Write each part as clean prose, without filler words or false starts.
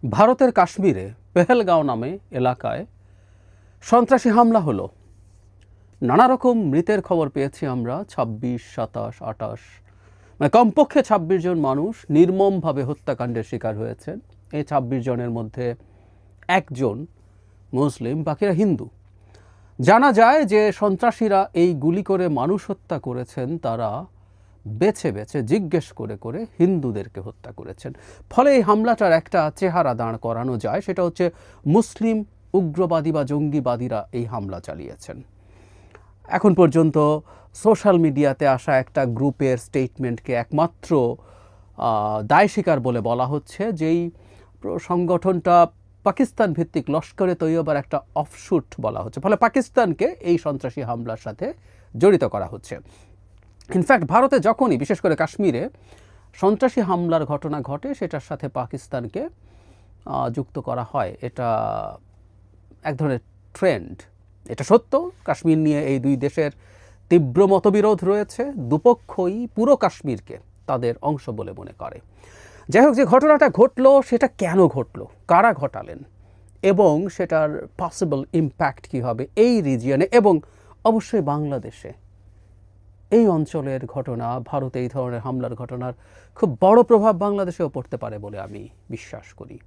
ভারতের কাশ্মীরে পেহেলগাঁও নামে এলাকায় সন্ত্রাসী হামলা হলো। নানা রকম মৃতের খবর পেয়েছি আমরা। ২৬, ২৭, ২৮, মানে কমপক্ষে ২৬ জন মানুষ নির্মমভাবে হত্যাকাণ্ডের শিকার হয়েছেন। এই ২৬ জনের মধ্যে একজন মুসলিম, বাকিরা হিন্দু। জানা যায় যে সন্ত্রাসীরা এই গুলি করে মানুষ হত্যা করেছেন তারা বেছে বেছে জিজ্ঞেস করে করে হিন্দুদেরকে হত্যা করেছেন। ফলে এই হামলাটার একটা চেহারা দাঁড় করানো যায়, সেটা হচ্ছে মুসলিম উগ্রবাদী বা জঙ্গিবাদীরা এই হামলা চালিয়েছেন। এখন পর্যন্ত সোশ্যাল মিডিয়াতে আসা একটা গ্রুপের স্টেটমেন্টকে একমাত্র দায় স্বীকার বলে বলা হচ্ছে, যেই সংগঠনটা পাকিস্তান ভিত্তিক লস্করে তৈয়বার একটা অফশুট বলা হচ্ছে। ফলে পাকিস্তানকে এই সন্ত্রাসী হামলার সাথে জড়িত করা হচ্ছে। ইনফ্যাক্ট ভারতে যখনই, বিশেষ করে কাশ্মীরে সন্ত্রাসী হামলার ঘটনা ঘটে, সেটার সাথে পাকিস্তানকে যুক্ত করা হয়। এটা এক ধরনের ট্রেন্ড। এটা সত্য, কাশ্মীর নিয়ে এই দুই দেশের তীব্র মতবিরোধ রয়েছে। দুপক্ষই পুরো কাশ্মীরকে তাদের অংশ বলে মনে করে। যাই হোক, যে ঘটনাটা ঘটলো সেটা কেন ঘটলো, কারা ঘটালেন, এবং সেটার পসিবল ইম্প্যাক্ট কী হবে এই রিজিয়নে এবং অবশ্যই বাংলাদেশে। এই অঞ্চলের ঘটনা, ভারতে এই ধরনের হামলার ঘটনার খুব বড় প্রভাব বাংলাদেশেও পড়তে পারে বলে আমি বিশ্বাস করি।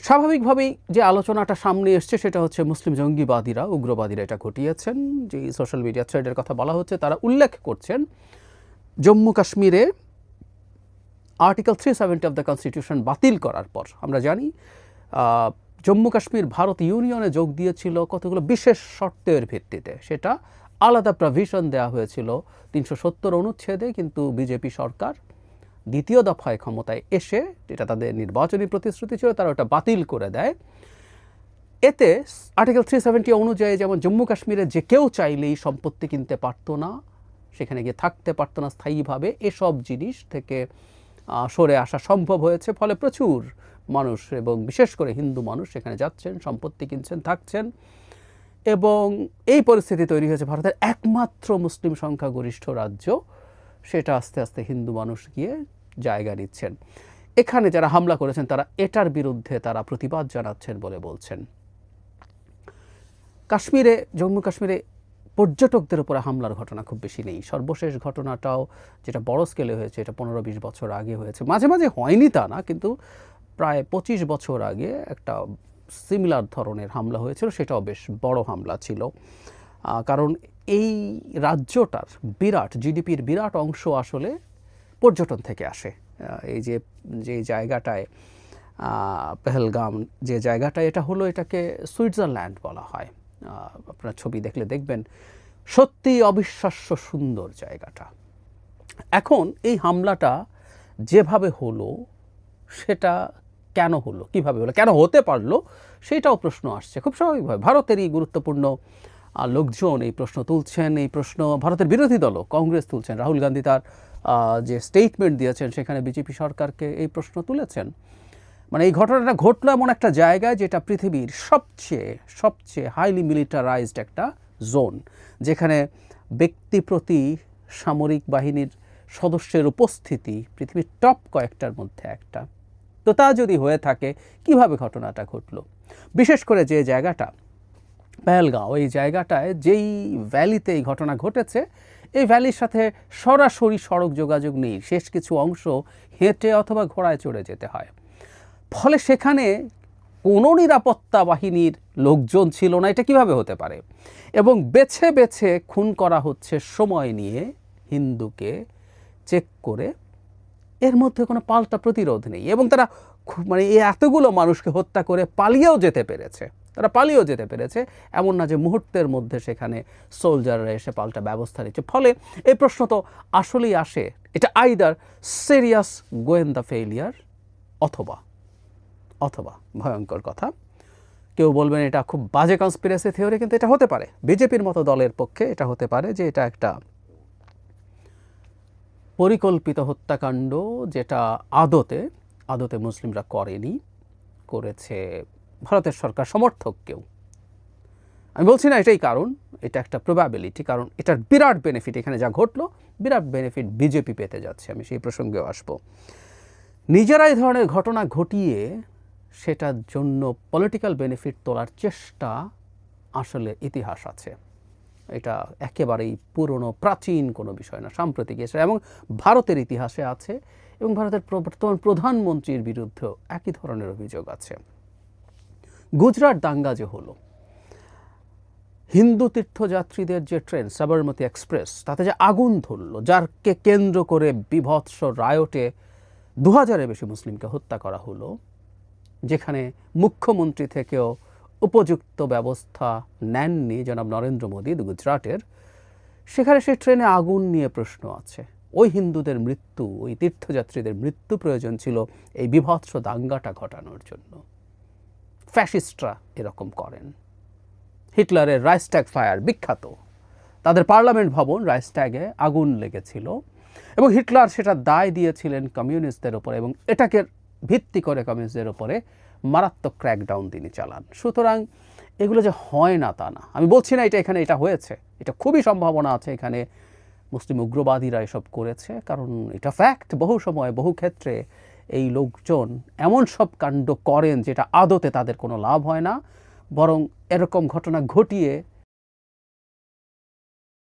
স্বাভাবিকভাবেই যে আলোচনাটা সামনে এসছে সেটা হচ্ছে মুসলিম জঙ্গিবাদীরা, উগ্রবাদীরা এটা ঘটিয়েছেন। যে সোশ্যাল মিডিয়া থ্রেডের কথা বলা হচ্ছে, তারা উল্লেখ করছেন জম্মু কাশ্মীরে আর্টিকেল 370 অফ দ্য কনস্টিটিউশন বাতিল করার পর, আমরা জানি জম্মু কাশ্মীর ভারত ইউনিয়নে যোগ দিয়েছিল কতগুলো বিশেষ শর্তের ভিত্তিতে। সেটা আলাদা প্রভিশন দেওয়া হয়েছিল 370 অনুচ্ছেদে, কিন্তু বিজেপি সরকার দ্বিতীয় দফায় ক্ষমতায় এসে, যেটা তাদের নির্বাচনী প্রতিশ্রুতি ছিল, তারা ওটা বাতিল করে দেয়। এতে আর্টিকেল 370 অনুযায়ী যেমন জম্মু কাশ্মীরে যে কেউ চাইলেই সম্পত্তি কিনতে পারতো না, সেখানে গিয়ে থাকতে পারতো না স্থায়ীভাবে, এসব জিনিস থেকে সরে আসা সম্ভব হয়েছে। ফলে প্রচুর মানুষ এবং বিশেষ করে হিন্দু মানুষ সেখানে যাচ্ছেন, সম্পত্তি কিনছেন, থাকছেন, এবং এই পরিস্থিতি তৈরি হয়েছে ভারতের একমাত্র মুসলিম সংখ্যাগরিষ্ঠ রাজ্য, সেটা আস্তে আস্তে হিন্দু মানুষ গিয়ে জায়গা নিচ্ছেন। এখানে যারা হামলা করেছেন তারা এটার বিরুদ্ধে তারা প্রতিবাদ জানাচ্ছেন বলে বলছেন। কাশ্মীরে, জম্মু কাশ্মীরে পর্যটকদের উপরে হামলার ঘটনা খুব বেশি নেই। সর্বশেষ ঘটনাটাও যেটা বড় স্কেলে হয়েছে, এটা 15-20 বছর আগে হয়েছে। মাঝে মাঝে হয়নি তা না, কিন্তু প্রায় 25 বছর আগে একটা সিমিলার ধরনের হামলা হয়েছিল, সেটাও বেশ বড় হামলা ছিল। কারণ এই রাজ্যটার বিরাট জিডিপির বিরাট অংশ আসলে পর্যটন থেকে আসে। এই যে জায়গাটায় পেহেলগাম, যে জায়গাটা, এটা হলো, এটাকে সুইজারল্যান্ড বলা হয়। আপনার ছবি দেখলে দেখবেন সত্যি অবিশ্বাস্য সুন্দর জায়গাটা। এখন এই হামলাটা যেভাবে হলো, সেটা কেন হলো, কীভাবে হলো, কেন হতে পারলো, সেটাও প্রশ্ন আসছে খুব স্বাভাবিকভাবে। ভারতেরই গুরুত্বপূর্ণ লোকজন এই প্রশ্ন তুলছেন। এই প্রশ্ন ভারতের বিরোধী দলও, কংগ্রেস তুলছেন। রাহুল গান্ধী তার যে স্টেটমেন্ট দিয়েছেন সেখানে বিজেপি সরকারকে এই প্রশ্ন তুলেছেন। মানে এই ঘটনাটা ঘটলো এমন একটা জায়গায় যেটা পৃথিবীর সবচেয়ে হাইলি মিলিটারাইজড একটা জোন, যেখানে ব্যক্তিপ্রতি সামরিক বাহিনীর সদস্যের উপস্থিতি পৃথিবীর টপ কয়েকটার মধ্যে একটা। তো তা যদি হয়ে থাকে, কিভাবে ঘটনাটা ঘটলো? বিশেষ করে যে জায়গাটা পেহেলগাঁও, এই জায়গাটায় যেই ভ্যালিতে এই ঘটনা ঘটেছে, এই ভ্যালির সাথে সরাসরি সড়ক যোগাযোগ নেই। শেষ কিছু অংশ হেঁটে অথবা ঘোড়ায় চড়ে যেতে হয়। ফলে সেখানে কোনো নিরাপত্তা বাহিনীর লোকজন ছিল না। এটা কিভাবে হতে পারে? এবং বেছে বেছে খুন করা হচ্ছে সময় নিয়ে, হিন্দুকে চেক করে। এর মধ্যে কোনো পাল্টা প্রতিরোধ নেই, এবং তারা মানে এই এতগুলো মানুষকে হত্যা করে পালিয়েও যেতে পেরেছে। এমন না যে মুহূর্তের মধ্যে সেখানে সোলজাররা এসে পাল্টা ব্যবস্থা নিচ্ছে। ফলে এই প্রশ্ন তো আসলেই আসে, এটা আইদার সিরিয়াস গোয়েন্দা ফেইলিয়ার অথবা ভয়ঙ্কর কথা। কেউ বলবেন এটা খুব বাজে কনস্পিরেসি থিওরি, কিন্তু এটা হতে পারে। বিজেপির মতো দলের পক্ষে এটা হতে পারে যে এটা একটা পরিকল্পিত হত্যাকাণ্ড, যেটা আদতে মুসলিমরা করেনি, করেছে ভারতের সরকার সমর্থক কেউ। আমি বলছি না এটাই কারণ, এটা একটা প্রবাবিলিটি, কারণ এটার বিরাট বেনিফিট, এখানে যা ঘটলো বিরাট বেনিফিট বিজেপি পেতে যাচ্ছে। আমি সেই প্রসঙ্গেও আসবো। নিজেরা এই ধরনের ঘটনা ঘটিয়ে সেটার জন্য পলিটিক্যাল বেনিফিট তোলার চেষ্টা আসলে ইতিহাস আছে। এটা একেবারেই পুরনো প্রাচীন কোনো বিষয় না, সাম্প্রতিক এসে, এবং ভারতের ইতিহাসে আছে, এবং ভারতের বর্তমান প্রধানমন্ত্রীর বিরুদ্ধেও একই ধরনের অভিযোগ আছে। গুজরাট দাঙ্গা যে হলো, হিন্দু তীর্থযাত্রীদের যে ট্রেন সাবরমতী এক্সপ্রেস, তাতে যে আগুন ধরল, যারকে কেন্দ্র করে বিভৎস রায়টে 2000-এর বেশি মুসলিমকে হত্যা করা হলো, যেখানে মুখ্যমন্ত্রী থেকেও উপযুক্ত ব্যবস্থা নেননি জনাব নরেন্দ্র মোদী গুজরাটের, সেখানে সেই ট্রেনে আগুন নিয়ে প্রশ্ন আছে। ওই হিন্দুদের মৃত্যু, ওই তীর্থযাত্রীদের মৃত্যু প্রয়োজন ছিল এই বিভৎস দাঙ্গাটা ঘটানোর জন্য। ফ্যাসিস্টরা এরকম করেন। হিটলারের রাইস্ট্যাগ ফায়ার বিখ্যাত, তাদের পার্লামেন্ট ভবন রাইস্ট্যাগে আগুন লেগেছিল এবং হিটলার সেটা দায় দিয়েছিলেন কমিউনিস্টদের ওপরে, এবং এটাকে ভিত্তি করে কমিউনিস্টদের ওপরে মারাত্মক ক্র্যাকডাউন তিনি চালান। সুতরাং এগুলো যে হয় না তা না, আমি বলছি না এখানে এটা হয়েছে, এটা খুবই সম্ভাবনা আছে এখানে মুসলিম উগ্রবাদীরা এসব করেছে, কারণ এটা ফ্যাক্ট। বহু সময় বহু ক্ষেত্রে এই লোকজন এমন সব কাণ্ড করেন যেটা আদতে তাদের কোনো লাভ হয় না, বরং এরকম ঘটনা ঘটিয়ে